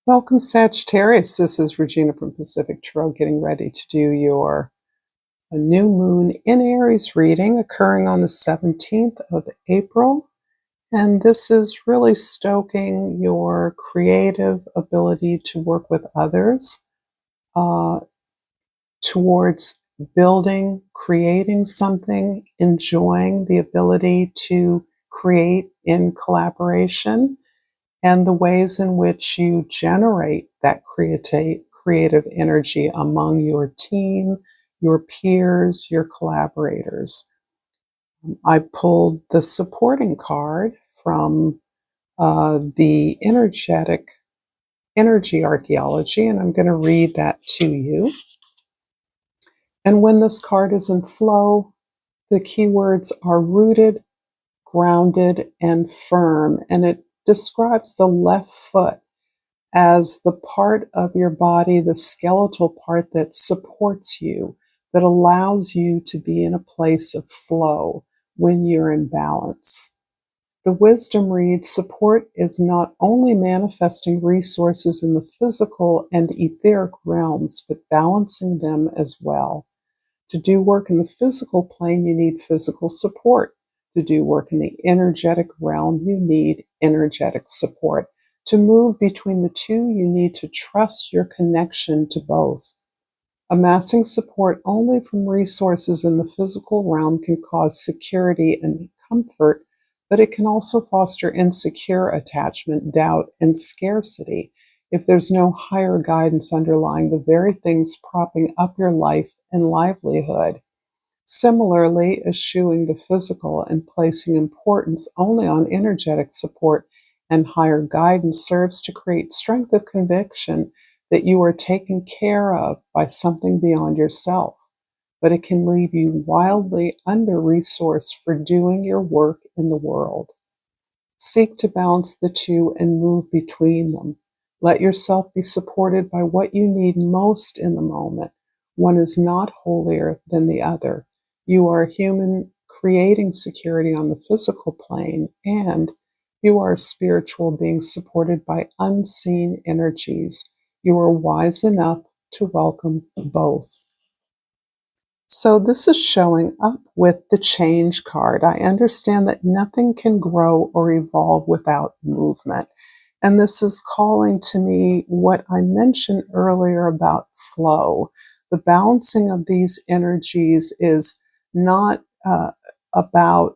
Welcome, Sagittarius. This is Regina from Pacific Tarot getting ready to do your a new moon in Aries reading occurring on the 17th of April. And this is really stoking your creative ability to work with others uh, towards building, creating something, enjoying the ability to create in collaboration, and the ways in which you generate that creative energy among your team, your peers, your collaborators. I pulled the supporting card from the energy archaeology, and I'm going to read that to you. And when this card is in flow, the keywords are rooted, grounded, and firm, and it describes the left foot as the part of your body, the skeletal part that supports you, that allows you to be in a place of flow when you're in balance. The wisdom reads, support is not only manifesting resources in the physical and etheric realms, but balancing them as well. To do work in the physical plane, you need physical support. To do work in the energetic realm, you need energetic support. To move between the two, you need to trust your connection to both. Amassing support only from resources in the physical realm can cause security and comfort, but it can also foster insecure attachment, doubt, and scarcity if there's no higher guidance underlying the very things propping up your life and livelihood. Similarly, eschewing the physical and placing importance only on energetic support and higher guidance serves to create strength of conviction that you are taken care of by something beyond yourself, but it can leave you wildly under-resourced for doing your work in the world. Seek to balance the two and move between them. Let yourself be supported by what you need most in the moment. One is not holier than the other. You are a human creating security on the physical plane, and you are a spiritual being supported by unseen energies. You are wise enough to welcome both. So this is showing up with the change card. I understand that nothing can grow or evolve without movement. And this is calling to me what I mentioned earlier about flow. The balancing of these energies is not about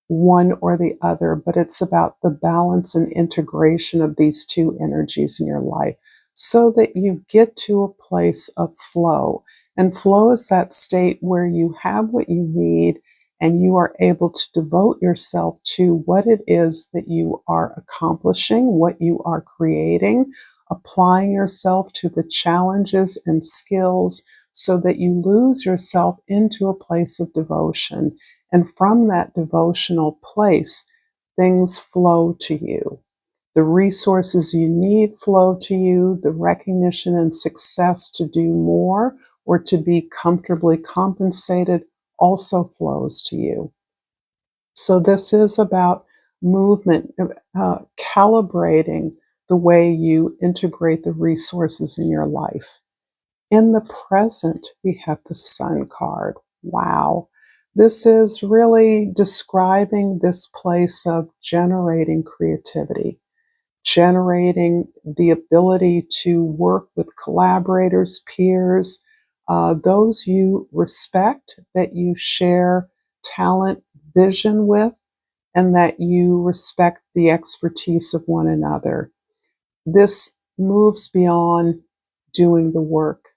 one or the other, but it's about the balance and integration of these two energies in your life so that you get to a place of flow. And flow is that state where you have what you need and you are able to devote yourself to what it is that you are accomplishing, what you are creating, applying yourself to the challenges and skills so that you lose yourself into a place of devotion. And from that devotional place, things flow to you. The resources you need flow to you. The recognition and success to do more or to be comfortably compensated also flows to you. So this is about movement, calibrating the way you integrate the resources in your life. In the present, we have the Sun card. Wow. This is really describing this place of generating creativity, generating the ability to work with collaborators, peers, those you respect, that you share talent, vision with, and that you respect the expertise of one another. This moves beyond doing the work.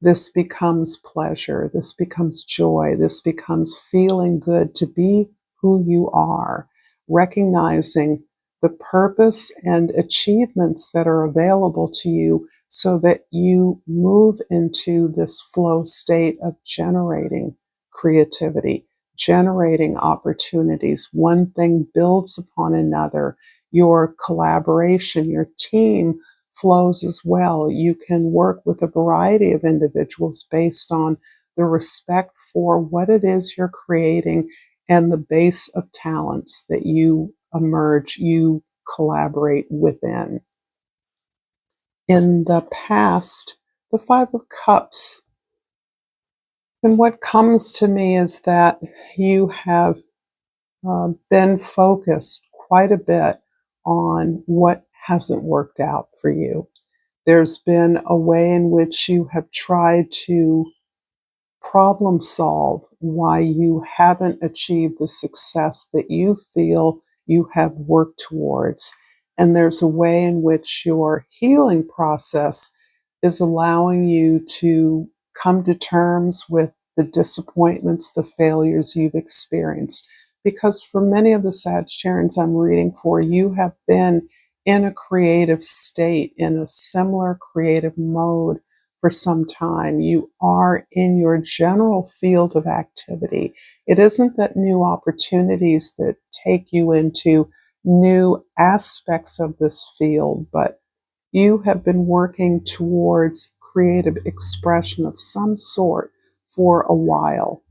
This becomes pleasure. This becomes joy. This becomes feeling good to be who you are, recognizing the purpose and achievements that are available to you so that you move into this flow state of generating creativity, generating opportunities. One thing builds upon another. Your collaboration, your team flows as well. You can work with a variety of individuals based on the respect for what it is you're creating and the base of talents that you emerge, you collaborate within. in the past, the Five of Cups. And what comes to me is that you have been focused quite a bit on what hasn't worked out for you. There's been a way in which you have tried to problem solve why you haven't achieved the success that you feel you have worked towards. And there's a way in which your healing process is allowing you to come to terms with the disappointments, the failures you've experienced. Because for many of the Sagittarians I'm reading for, you have been in a creative state, in a similar creative mode for some time. You are in your general field of activity. It isn't that new opportunities that take you into new aspects of this field, but you have been working towards creative expression of some sort for a while.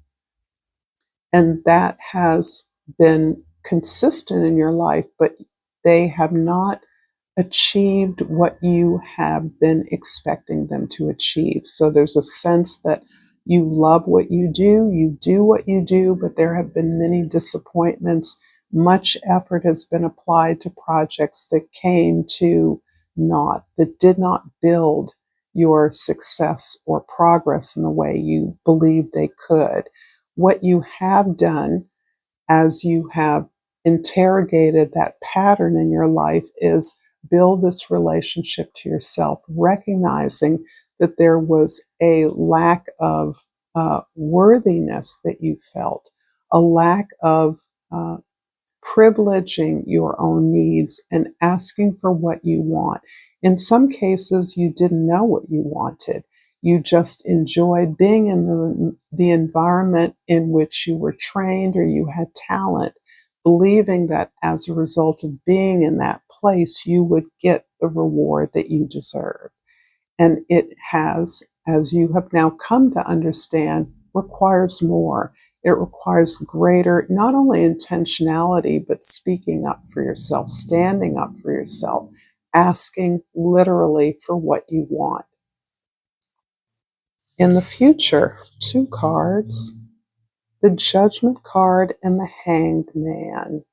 And that has been consistent in your life, but they have not achieved what you have been expecting them to achieve. So there's a sense that you love what you do what you do, but there have been many disappointments. Much effort has been applied to projects that came to naught, that did not build your success or progress in the way you believed they could. What you have done as you have interrogated that pattern in your life is build this relationship to yourself, recognizing that there was a lack of worthiness that you felt, a lack of privileging your own needs and asking for what you want. In some cases, you didn't know what you wanted. You just enjoyed being in the environment in which you were trained or you had talent, believing that as a result of being in that place, you would get the reward that you deserve. And it has, as you have now come to understand, requires more. It requires greater, not only intentionality, but speaking up for yourself, standing up for yourself, asking literally for what you want. In the future, two cards, the Judgment card and the Hanged Man.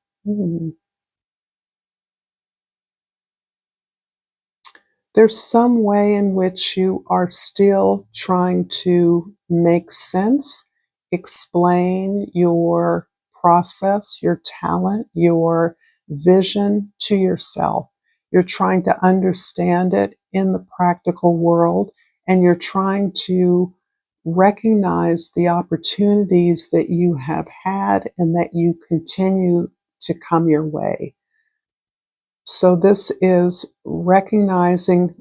There's some way in which you are still trying to make sense, explain your process, your talent, your vision to yourself. You're trying to understand it in the practical world, and you're trying to recognize the opportunities that you have had and that you continue to come your way. So this is recognizing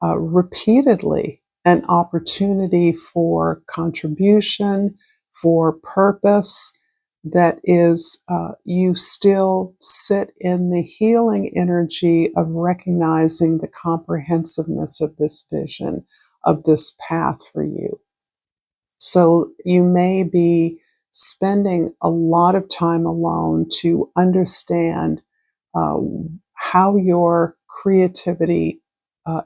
repeatedly an opportunity for contribution, for purpose, that is, you still sit in the healing energy of recognizing the comprehensiveness of this vision, of this path for you. So you may be spending a lot of time alone to understand uh, how your creativity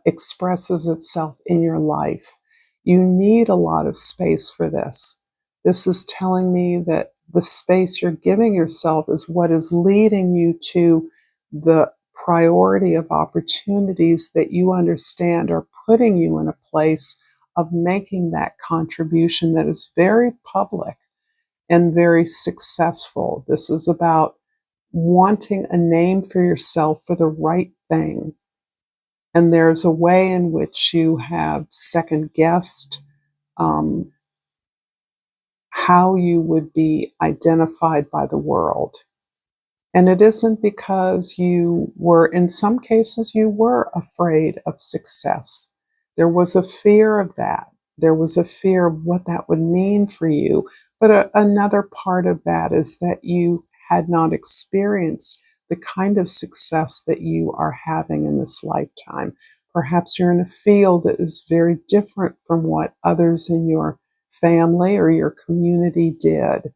expresses itself in your life. You need a lot of space for this. This is telling me that the space you're giving yourself is what is leading you to the priority of opportunities that you understand are putting you in a place of making that contribution that is very public and very successful. This is about wanting a name for yourself for the right thing. And there's a way in which you have second guessed how you would be identified by the world. And it isn't because you were, in some cases, you were afraid of success. There was a fear of that. There was a fear of what that would mean for you. But another part of that is that you had not experienced the kind of success that you are having in this lifetime. Perhaps you're in a field that is very different from what others in your family or your community did.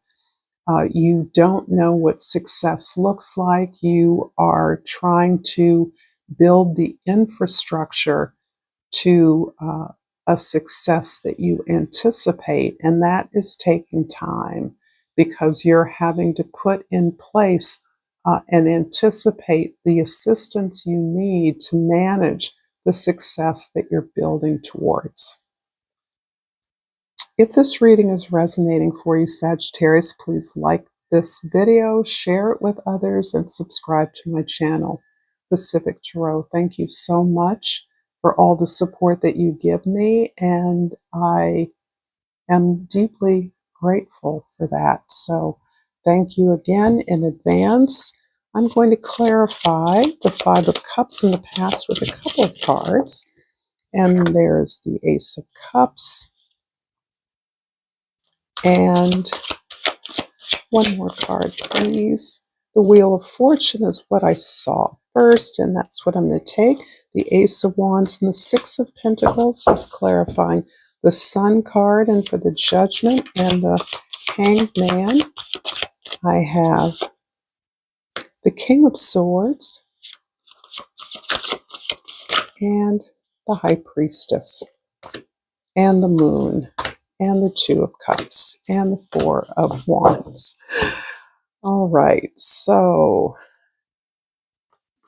You don't know what success looks like. You are trying to build the infrastructure to a success that you anticipate, and that is taking time because you're having to put in place and anticipate the assistance you need to manage the success that you're building towards. If this reading is resonating for you, Sagittarius, please like this video, share it with others, and subscribe to my channel, Pacific Tarot. Thank you so much for all the support that you give me, and I am deeply grateful for that. So thank you again in advance. I'm going to clarify the Five of Cups in the past with a couple of cards. And there's the Ace of Cups. And one more card, please. The Wheel of Fortune is what I saw first, and that's what I'm going to take. The Ace of Wands and the Six of Pentacles is clarifying the Sun card, and for the Judgment and the Hanged Man, I have the King of Swords and the High Priestess and the Moon and the Two of Cups and the Four of Wands. All right, so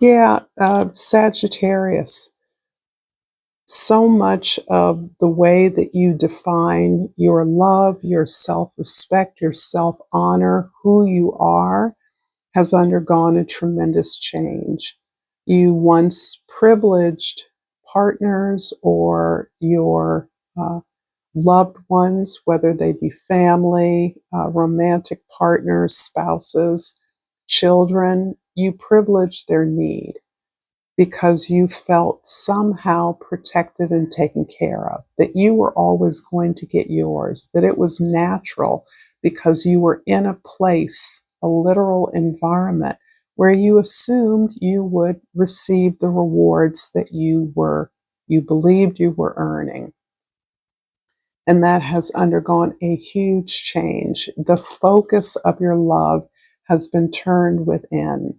yeah, Sagittarius, so much of the way that you define your love, your self-respect, your self-honor, who you are, has undergone a tremendous change. You once privileged partners or your loved ones, whether they be family, romantic partners, spouses, children, you privileged their need because you felt somehow protected and taken care of, that you were always going to get yours, that it was natural because you were in a place, a literal environment, where you assumed you would receive the rewards that you believed you were earning. And that has undergone a huge change. The focus of your love has been turned within.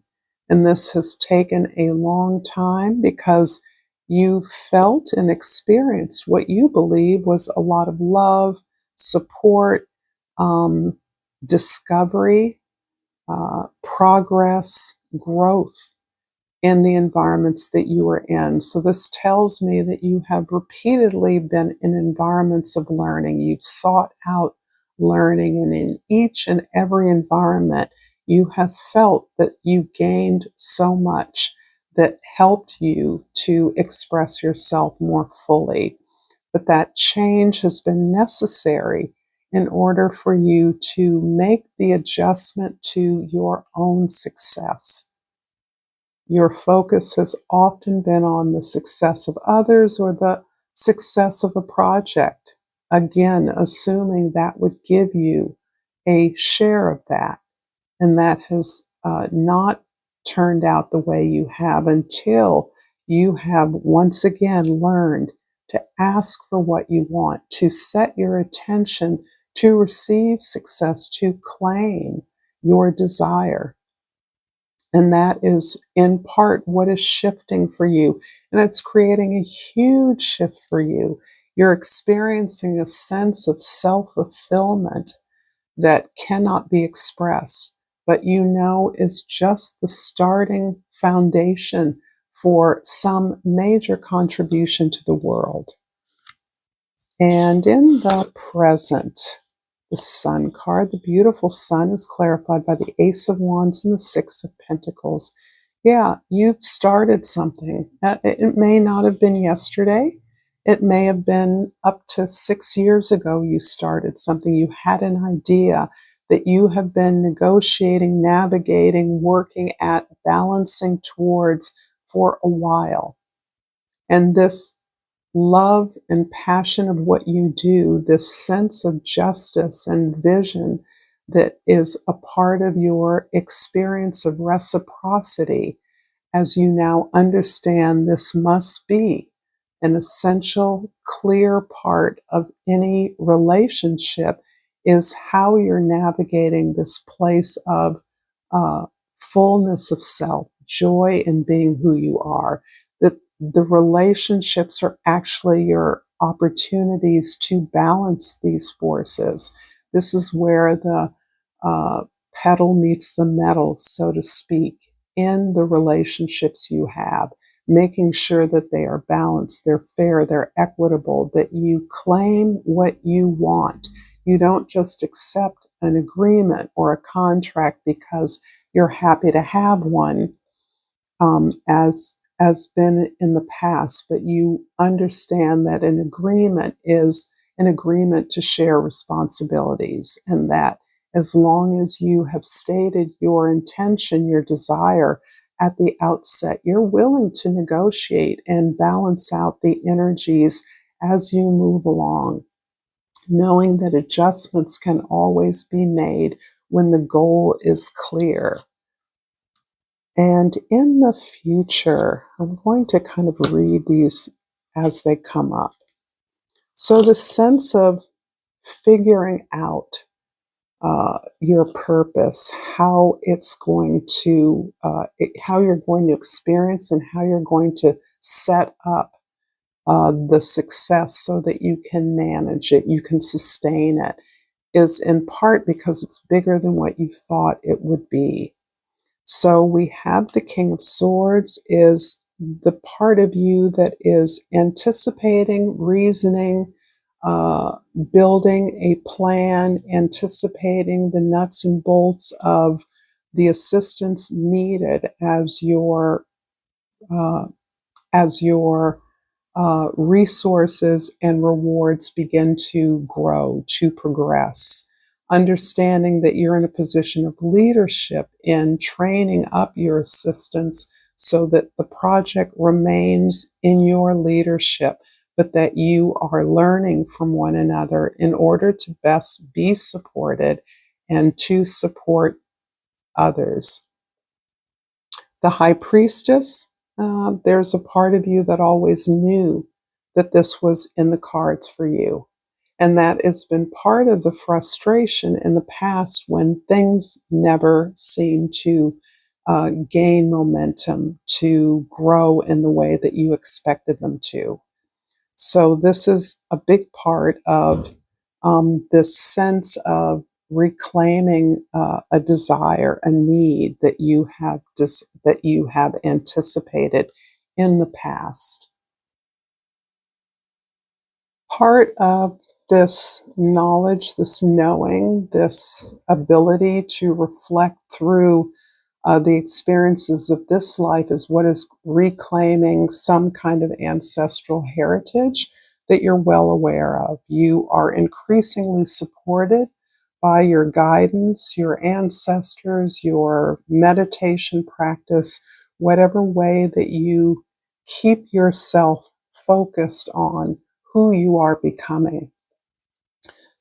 And this has taken a long time because you felt and experienced what you believe was a lot of love, support, discovery, progress, growth in the environments that you were in. So this tells me that you have repeatedly been in environments of learning. You've sought out learning, and in each and every environment, you have felt that you gained so much that helped you to express yourself more fully. But that change has been necessary in order for you to make the adjustment to your own success. Your focus has often been on the success of others or the success of a project, again, assuming that would give you a share of that. And that has not turned out the way you have until you have once again learned to ask for what you want, to set your attention to receive success, to claim your desire. And that is in part what is shifting for you. And it's creating a huge shift for you. You're experiencing a sense of self-fulfillment that cannot be expressed, but you know is just the starting foundation for some major contribution to the world. And in the present, the Sun card, the beautiful Sun, is clarified by the Ace of Wands and the Six of Pentacles. Yeah, you've started something. It may not have been yesterday. It may have been up to 6 years ago you started something. You had an idea that you have been negotiating, navigating, working at, balancing towards for a while. And this love and passion of what you do, this sense of justice and vision that is a part of your experience of reciprocity, as you now understand this must be an essential, clear part of any relationship, is how you're navigating this place of fullness of self, joy in being who you are. That the relationships are actually your opportunities to balance these forces. This is where the pedal meets the metal, so to speak, in the relationships you have, making sure that they are balanced, they're fair, they're equitable, that you claim what you want. You don't just accept an agreement or a contract because you're happy to have one, as been in the past, but you understand that an agreement is an agreement to share responsibilities, and that as long as you have stated your intention, your desire at the outset, you're willing to negotiate and balance out the energies as you move along, knowing that adjustments can always be made when the goal is clear. And in the future, I'm going to kind of read these as they come up. So the sense of figuring out your purpose, how it's going to, how you're going to experience and how you're going to set up the success so that you can manage it, you can sustain it, is in part because it's bigger than what you thought it would be. So we have the King of Swords is the part of you that is anticipating, reasoning, building a plan, anticipating the nuts and bolts of the assistance needed as your uh, resources and rewards begin to grow, to progress. Understanding that you're in a position of leadership in training up your assistants so that the project remains in your leadership, but that you are learning from one another in order to best be supported and to support others. The High Priestess, there's a part of you that always knew that this was in the cards for you. And that has been part of the frustration in the past when things never seem to gain momentum, to grow in the way that you expected them to. So this is a big part of this sense of reclaiming a desire, a need that you have anticipated in the past. Part of this knowledge, this knowing, this ability to reflect through the experiences of this life is what is reclaiming some kind of ancestral heritage that you're well aware of. You are increasingly supported by your guidance, your ancestors, your meditation practice, whatever way that you keep yourself focused on who you are becoming.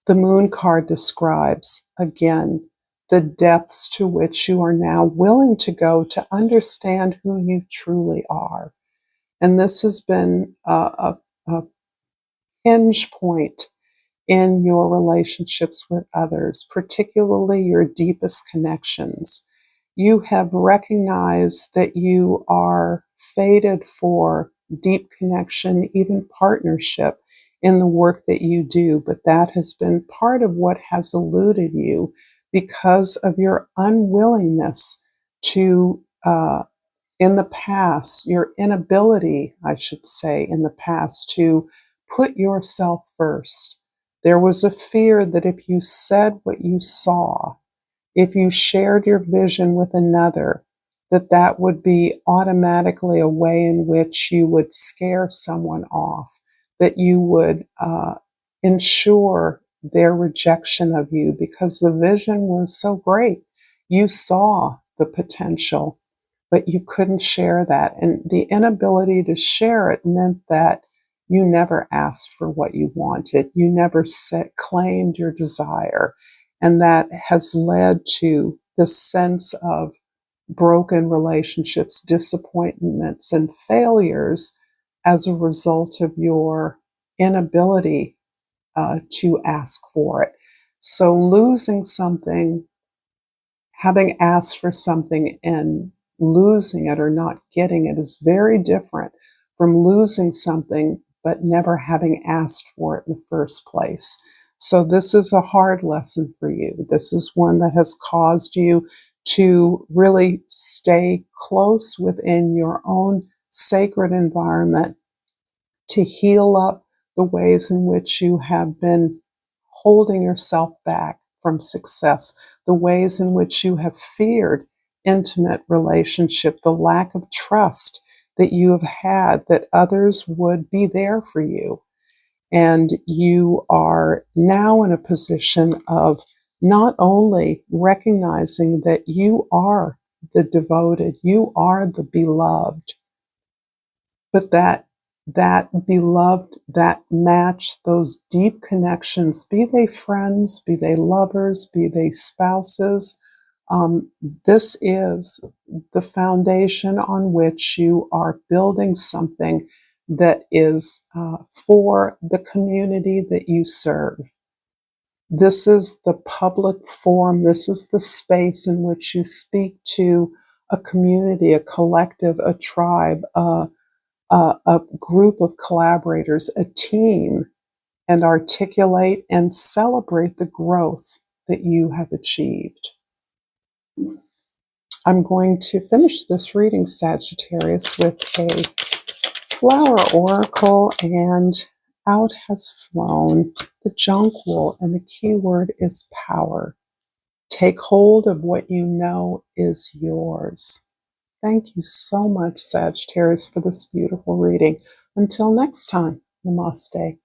The Moon card describes, again, the depths to which you are now willing to go to understand who you truly are. And this has been a hinge point in your relationships with others, particularly your deepest connections. You have recognized that you are fated for deep connection, even partnership in the work that you do, but that has been part of what has eluded you because of your unwillingness to, in the past, your inability, I should say, in the past, to put yourself first. There was a fear that if you said what you saw, if you shared your vision with another, that would be automatically a way in which you would scare someone off, that you would ensure their rejection of you because the vision was so great. You saw the potential, but you couldn't share that. And the inability to share it meant that you never asked for what you wanted. You never claimed your desire. And that has led to this sense of broken relationships, disappointments, and failures as a result of your inability to ask for it. So losing something, having asked for something and losing it or not getting it is very different from losing something but never having asked for it in the first place. So this is a hard lesson for you. This is one that has caused you to really stay close within your own sacred environment, to heal up the ways in which you have been holding yourself back from success, the ways in which you have feared intimate relationship, the lack of trust that you have had that others would be there for you. And you are now in a position of not only recognizing that you are the devoted, you are the beloved, but that beloved, that match, those deep connections, be they friends, be they lovers, be they spouses, um, this is the foundation on which you are building something that is for the community that you serve. This is the public forum. This is the space in which you speak to a community, a collective, a tribe, a group of collaborators, a team, and articulate and celebrate the growth that you have achieved. I'm going to finish this reading, Sagittarius, with a flower oracle, and out has flown the jonquil, and the key word is power. Take hold of what you know is yours. Thank you so much, Sagittarius, for this beautiful reading. Until next time, namaste.